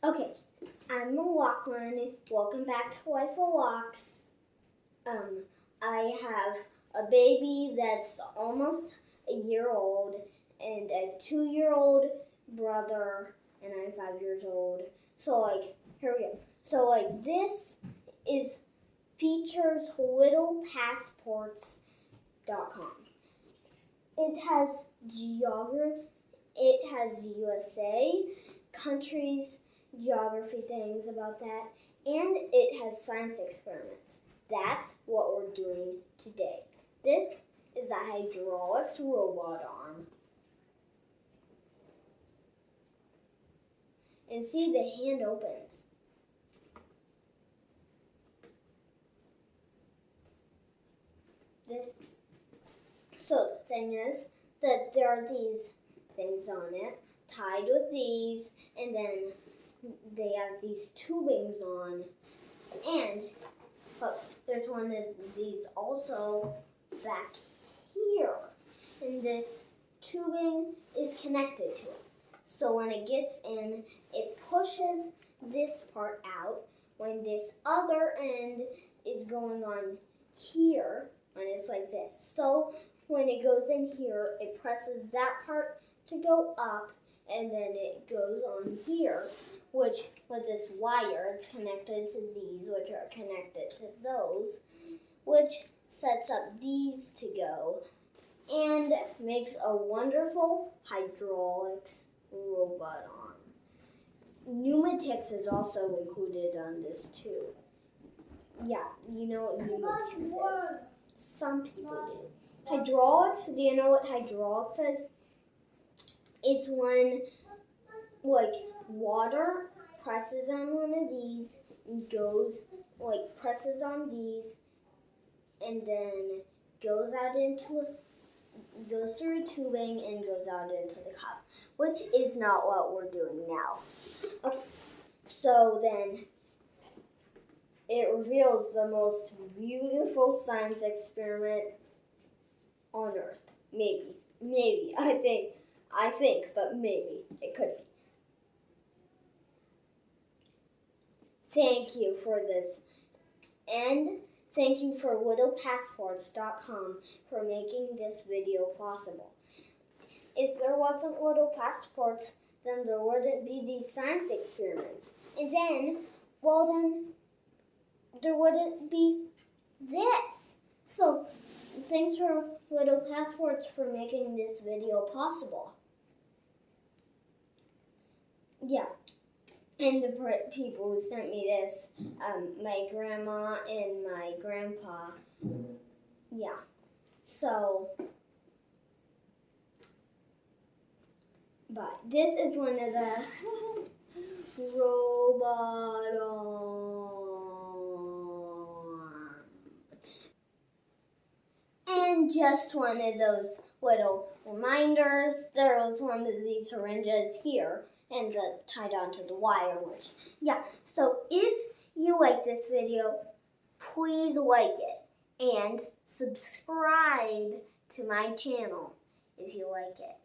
Okay, I'm Lachlan. Welcome back to Life of Locks. I have a baby that's almost a year old and a 2-year-old brother, and I'm 5 years old. So here we go. So this is features littlepassports.com. It has geography. It has USA, countries, geography things about that, and it has science experiments. That's what we're doing today. This is a hydraulics robot arm. And see, the hand opens. So the thing is that there are these things on it, tied with these, and then they have these tubings on, and there's one of these also back here, and this tubing is connected to it. So when it gets in, it pushes this part out when this other end is going on here, and it's like this. So when it goes in here, it presses that part to go up, and then it goes on here, which with this wire, it's connected to these, which are connected to those, which sets up these to go, and makes a wonderful hydraulics robot arm. Pneumatics is also included on this too. Yeah, you know what pneumatics is. Some people do. Hydraulics, do you know what hydraulics is? It's when water presses on one of these and goes, presses on these and then goes through tubing and goes out into the cup, which is not what we're doing now. Okay, so then it reveals the most beautiful science experiment on Earth. Maybe, I think, but maybe it could be. Thank you for this, and thank you for littlepassports.com for making this video possible. If there wasn't Little Passports, then there wouldn't be these science experiments. And then there wouldn't be this. So, thanks for Little Passports for making this video possible. Yeah. And the people who sent me this, my grandma and my grandpa. Yeah. So, but this is one of the robot arms. And just one of those little reminders. There was one of these syringes here and tied onto the wire, so if you like this video, please like it and subscribe to my channel if you like it.